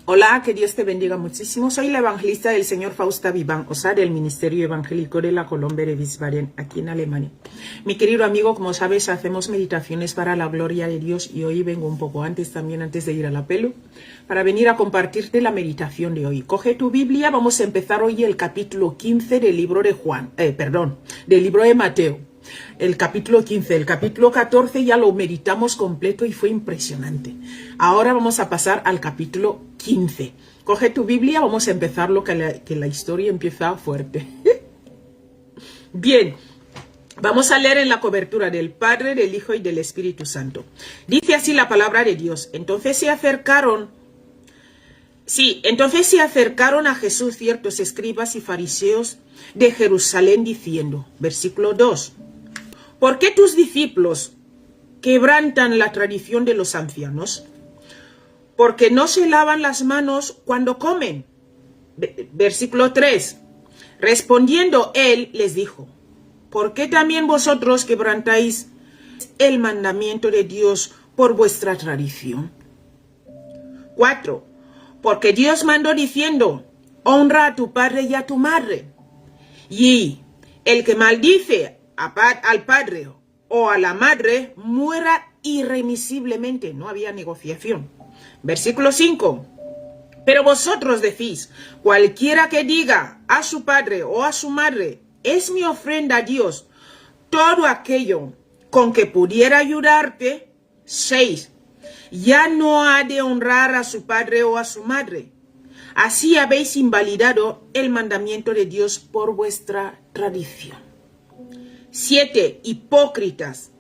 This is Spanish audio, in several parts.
Hola, que Dios te bendiga muchísimo. Soy la evangelista del Señor Fausta Viván, del Ministerio Evangélico de la Colombe de Wiesbaden, aquí en Alemania. Mi querido amigo, como sabes, hacemos meditaciones para la gloria de Dios y hoy vengo un poco antes, también antes de ir al apelo, para venir a compartirte la meditación de hoy. Coge tu Biblia, vamos a empezar hoy el capítulo 15 del libro de del libro de Mateo. El capítulo 15, el capítulo 14 ya lo meditamos completo y fue impresionante. Ahora vamos a pasar al capítulo 15. Coge tu Biblia, vamos a empezar que la historia empieza fuerte. Bien, vamos a leer en la cobertura del Padre, del Hijo y del Espíritu Santo. Dice así la palabra de Dios. Entonces se acercaron a Jesús ciertos escribas y fariseos de Jerusalén diciendo, versículo 2, ¿por qué tus discípulos quebrantan la tradición de los ancianos? Porque no se lavan las manos cuando comen. Versículo 3, respondiendo él les dijo, ¿por qué también vosotros quebrantáis el mandamiento de Dios por vuestra tradición? 4, porque Dios mandó diciendo, honra a tu padre y a tu madre. Y el que maldice al padre o a la madre muera irremisiblemente. No había negociación. Versículo 5. Pero vosotros decís, cualquiera que diga a su padre o a su madre, es mi ofrenda a Dios, todo aquello con que pudiera ayudarte. 6. Ya no ha de honrar a su padre o a su madre. Así habéis invalidado el mandamiento de Dios por vuestra tradición. 7. Hipócritas.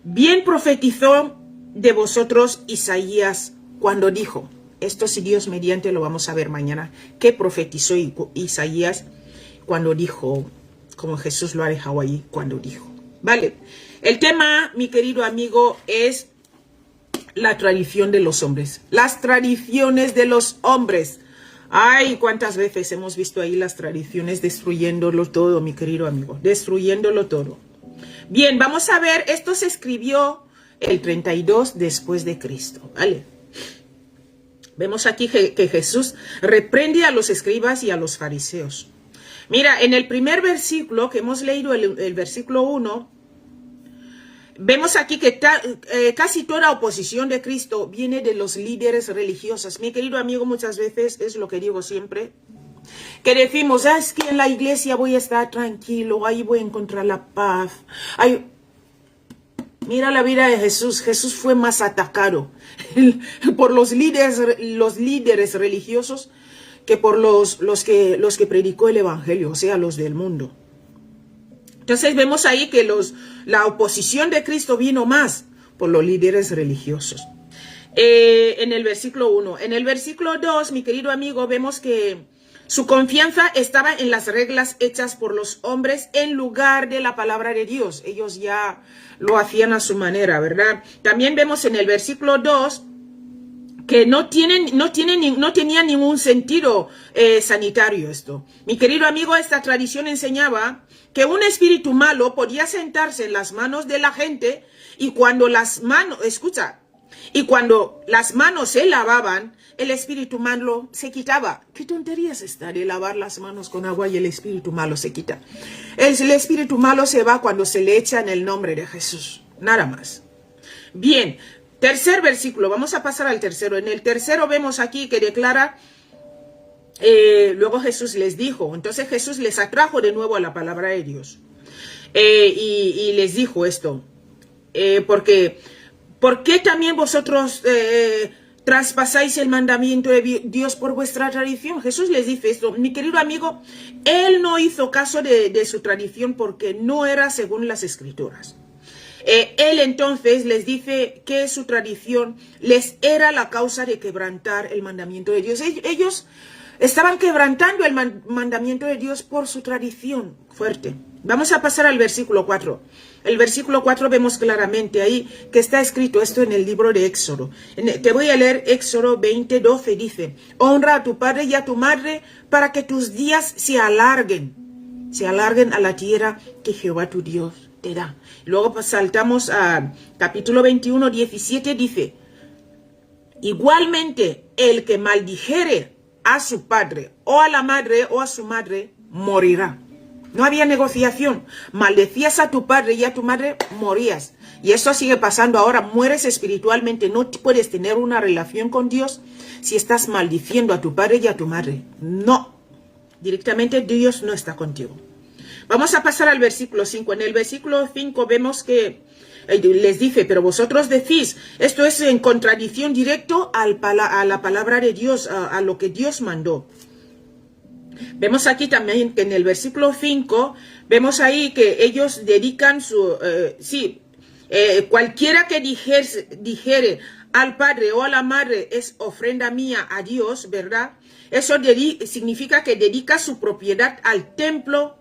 Bien profetizó de vosotros Isaías cuando dijo, esto si Dios mediante lo vamos a ver mañana, que profetizó Isaías cuando dijo, como Jesús lo ha dejado ahí, cuando dijo. Vale, el tema, mi querido amigo, es la tradición de los hombres. Las tradiciones de los hombres. Ay, cuántas veces hemos visto ahí las tradiciones destruyéndolo todo, mi querido amigo, destruyéndolo todo. Bien, vamos a ver, esto se escribió el 32 después de Cristo, ¿vale? Vemos aquí que Jesús reprende a los escribas y a los fariseos. Mira, en el primer versículo que hemos leído, el versículo 1, vemos aquí que casi toda oposición de Cristo viene de los líderes religiosos. Mi querido amigo, muchas veces es lo que digo siempre, que decimos, es que en la iglesia voy a estar tranquilo, ahí voy a encontrar la paz. Mira la vida de Jesús. Jesús fue más atacado por los líderes religiosos que por los que predicó el evangelio, o sea, los del mundo. Entonces vemos ahí que la oposición de Cristo vino más por los líderes religiosos. En el versículo 1. En el versículo 2, mi querido amigo, vemos que su confianza estaba en las reglas hechas por los hombres en lugar de la palabra de Dios. Ellos ya lo hacían a su manera, ¿verdad? También vemos en el versículo 2 que no tenía ningún sentido sanitario esto. Mi querido amigo, esta tradición enseñaba que un espíritu malo podía sentarse en las manos de la gente y cuando las manos se lavaban, el espíritu malo se quitaba. ¿Qué tontería es esta de lavar las manos con agua y el espíritu malo se quita? El espíritu malo se va cuando se le echa en el nombre de Jesús. Nada más. Bien, tercer versículo. Vamos a pasar al tercero. En el tercero vemos aquí que declara, luego Jesús les dijo. Entonces Jesús les atrajo de nuevo a la palabra de Dios. Y les dijo esto. ¿Por qué también vosotros traspasáis el mandamiento de Dios por vuestra tradición? Jesús les dice esto. Mi querido amigo, él no hizo caso de su tradición porque no era según las escrituras. Él entonces les dice que su tradición les era la causa de quebrantar el mandamiento de Dios. Ellos estaban quebrantando el mandamiento de Dios por su tradición fuerte. Vamos a pasar al versículo 4. El versículo 4 vemos claramente ahí que está escrito esto en el libro de Éxodo. Te voy a leer Éxodo 20:12. Dice, honra a tu padre y a tu madre para que tus días se alarguen a la tierra que Jehová tu Dios te da. Luego saltamos a capítulo 21:17. Dice, Igualmente, el que maldijere a su padre o a la madre o a su madre, morirá. No había negociación. Maldecías a tu padre y a tu madre, morías. Y eso sigue pasando ahora. Mueres espiritualmente. No puedes tener una relación con Dios si estás maldiciendo a tu padre y a tu madre. No. Directamente Dios no está contigo. Vamos a pasar al versículo 5. En el versículo 5 vemos que les dice, pero vosotros decís, esto es en contradicción directo a la palabra de Dios, a lo que Dios mandó. Vemos aquí también que en el versículo 5, vemos ahí que ellos dedican su, cualquiera que dijere al padre o a la madre es ofrenda mía a Dios, ¿verdad? Eso significa que dedica su propiedad al templo,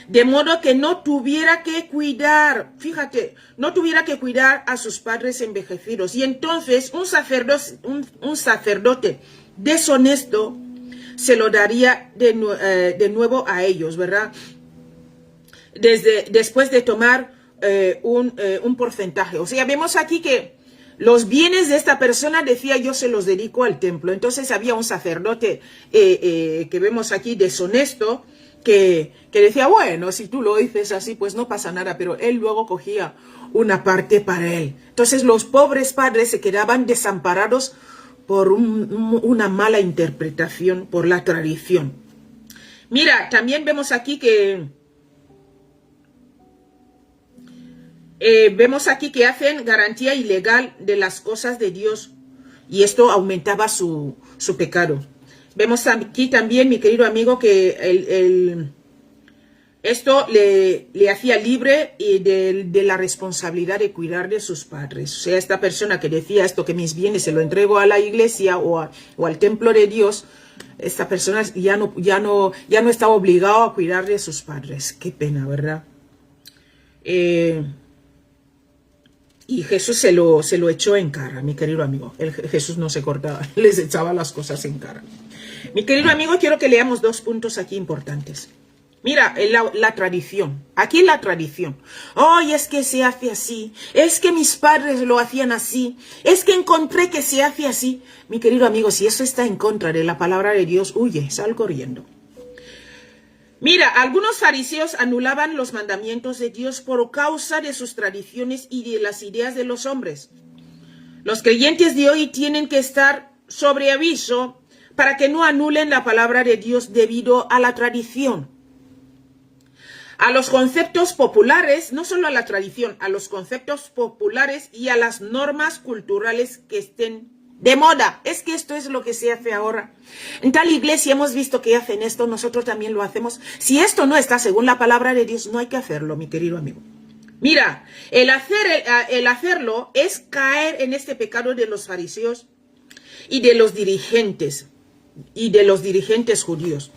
de modo que no tuviera que cuidar, fíjate, no tuviera que cuidar a sus padres envejecidos. Y entonces un sacerdote deshonesto se lo daría de nuevo a ellos, ¿verdad? Después de tomar un porcentaje. O sea, vemos aquí que los bienes de esta persona decía yo se los dedico al templo. Entonces había un sacerdote que vemos aquí deshonesto que decía, bueno, si tú lo dices así, pues no pasa nada, pero él luego cogía una parte para él. Entonces los pobres padres se quedaban desamparados por una mala interpretación, por la tradición. Mira, también vemos aquí que hacen garantía ilegal de las cosas de Dios y esto aumentaba su pecado. Vemos aquí también, mi querido amigo, que esto le hacía libre de la responsabilidad de cuidar de sus padres. O sea, esta persona que decía esto, que mis bienes se lo entrego a la iglesia o al templo de Dios, esta persona ya no estaba obligado a cuidar de sus padres. Qué pena, ¿verdad? Y Jesús se lo echó en cara, mi querido amigo. Jesús no se cortaba, les echaba las cosas en cara. Mi querido amigo, quiero que leamos 2 puntos aquí importantes. Mira, la tradición. Aquí la tradición. ¡Ay, es que se hace así! Es que mis padres lo hacían así. Es que encontré que se hace así. Mi querido amigo, si eso está en contra de la palabra de Dios, huye, sal corriendo. Mira, algunos fariseos anulaban los mandamientos de Dios por causa de sus tradiciones y de las ideas de los hombres. Los creyentes de hoy tienen que estar sobre aviso para que no anulen la palabra de Dios debido a la tradición. A los conceptos populares, no solo a la tradición, a los conceptos populares y a las normas culturales que estén de moda. Es que esto es lo que se hace ahora. En tal iglesia hemos visto que hacen esto, nosotros también lo hacemos. Si esto no está según la palabra de Dios, no hay que hacerlo, mi querido amigo. Mira, el hacerlo es caer en este pecado de los fariseos y de los dirigentes judíos.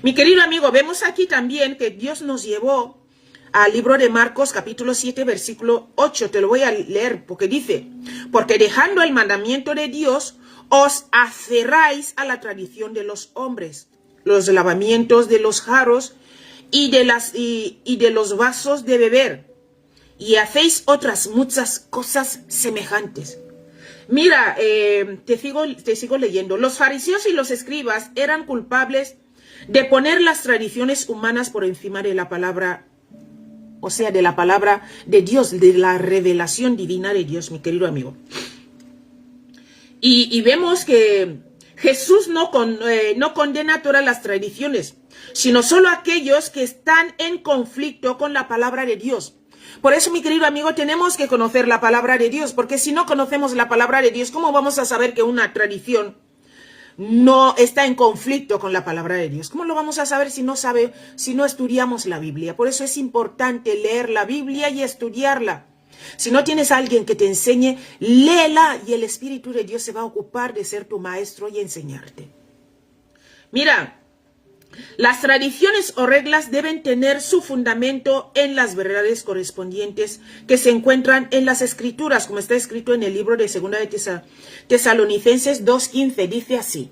Mi querido amigo, vemos aquí también que Dios nos llevó al libro de Marcos, capítulo 7, versículo 8. Te lo voy a leer porque dice, porque dejando el mandamiento de Dios, os aferráis a la tradición de los hombres, los lavamientos de los jarros y de los vasos de beber, y hacéis otras muchas cosas semejantes. Mira, te sigo leyendo. Los fariseos y los escribas eran culpables de poner las tradiciones humanas por encima de la palabra, o sea, de la palabra de Dios, de la revelación divina de Dios, mi querido amigo. Y vemos que Jesús no condena todas las tradiciones, sino solo aquellos que están en conflicto con la palabra de Dios. Por eso, mi querido amigo, tenemos que conocer la palabra de Dios, porque si no conocemos la palabra de Dios, ¿cómo vamos a saber que una tradición no está en conflicto con la palabra de Dios? ¿Cómo lo vamos a saber si no estudiamos la Biblia? Por eso es importante leer la Biblia y estudiarla. Si no tienes a alguien que te enseñe, léela y el Espíritu de Dios se va a ocupar de ser tu maestro y enseñarte. Mira, las tradiciones o reglas deben tener su fundamento en las verdades correspondientes que se encuentran en las Escrituras, como está escrito en el libro de 2 de Tesalonicenses 2:15. Dice así,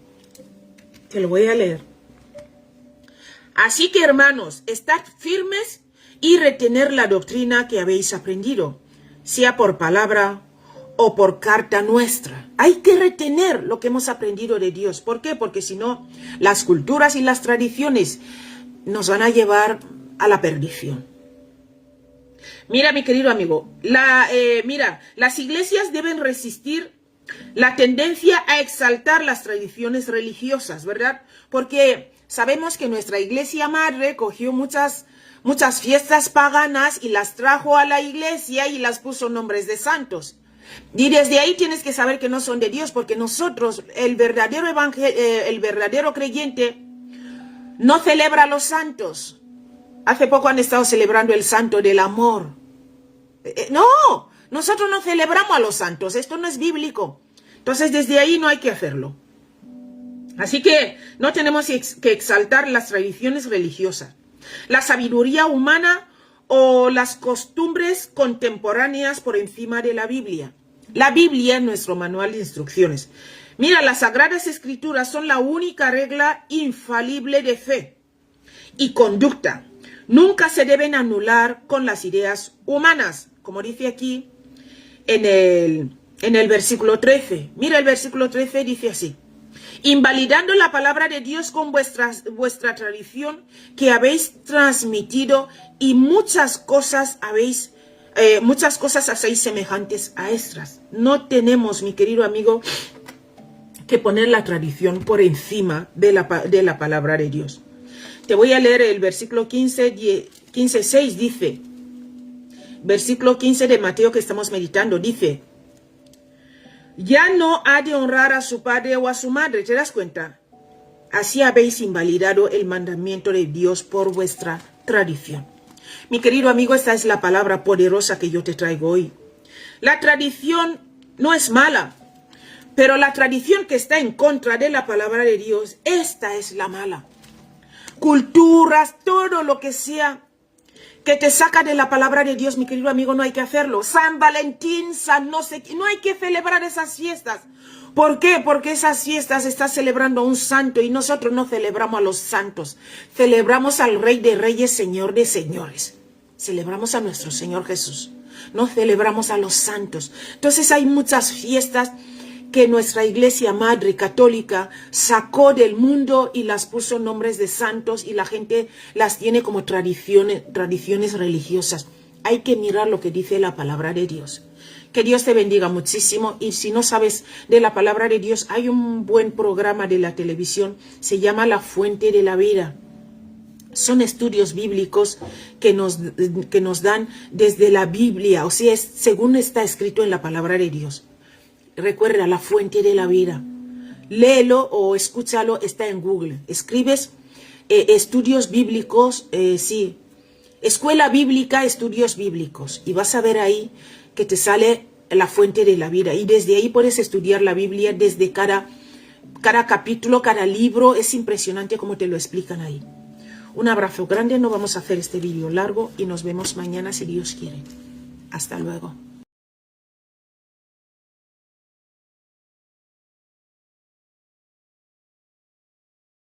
te lo voy a leer. Así que, hermanos, estad firmes y retener la doctrina que habéis aprendido, sea por palabra o por carta nuestra. Hay que retener lo que hemos aprendido de Dios. ¿Por qué? Porque si no, las culturas y las tradiciones nos van a llevar a la perdición. Mira, mi querido amigo, las iglesias deben resistir la tendencia a exaltar las tradiciones religiosas, ¿verdad? Porque sabemos que nuestra iglesia madre cogió muchas fiestas paganas y las trajo a la iglesia y las puso nombres de santos. Y desde ahí tienes que saber que no son de Dios, porque nosotros, el verdadero creyente, no celebra a los santos. Hace poco han estado celebrando el santo del amor. No, nosotros no celebramos a los santos, esto no es bíblico. Entonces desde ahí no hay que hacerlo. Así que no tenemos que exaltar las tradiciones religiosas, la sabiduría humana o las costumbres contemporáneas por encima de la Biblia. La Biblia es nuestro manual de instrucciones. Mira, las Sagradas Escrituras son la única regla infalible de fe y conducta. Nunca se deben anular con las ideas humanas, como dice aquí en el versículo 13. Mira, el versículo 13 dice así: invalidando la palabra de Dios con vuestra tradición que habéis transmitido, y muchas cosas hacéis semejantes a estas. No tenemos, mi querido amigo, que poner la tradición por encima de la palabra de Dios. Te voy a leer el versículo 15:6, dice, versículo 15 de Mateo que estamos meditando, dice: ya no ha de honrar a su padre o a su madre. ¿Te das cuenta? Así habéis invalidado el mandamiento de Dios por vuestra tradición. Mi querido amigo, esta es la palabra poderosa que yo te traigo hoy. La tradición no es mala, pero la tradición que está en contra de la palabra de Dios, esta es la mala. Culturas, todo lo que sea que te saca de la palabra de Dios, mi querido amigo, no hay que hacerlo. San Valentín, no hay que celebrar esas fiestas. ¿Por qué? Porque esas fiestas están celebrando a un santo y nosotros no celebramos a los santos. Celebramos al Rey de Reyes, Señor de Señores. Celebramos a nuestro Señor Jesús. No celebramos a los santos. Entonces hay muchas fiestas que nuestra iglesia madre católica sacó del mundo y las puso nombres de santos y la gente las tiene como tradiciones religiosas. Hay que mirar lo que dice la palabra de Dios. Que Dios te bendiga muchísimo, y si no sabes de la palabra de Dios, hay un buen programa de la televisión, se llama La Fuente de la Vida. Son estudios bíblicos que nos dan desde la Biblia, o sea, según está escrito en la palabra de Dios. Recuerda, La Fuente de la Vida. Léelo o escúchalo, está en Google. Escribes estudios bíblicos, Escuela Bíblica, estudios bíblicos. Y vas a ver ahí que te sale La Fuente de la Vida. Y desde ahí puedes estudiar la Biblia desde cada capítulo, cada libro. Es impresionante cómo te lo explican ahí. Un abrazo grande, no vamos a hacer este vídeo largo y nos vemos mañana si Dios quiere. Hasta luego.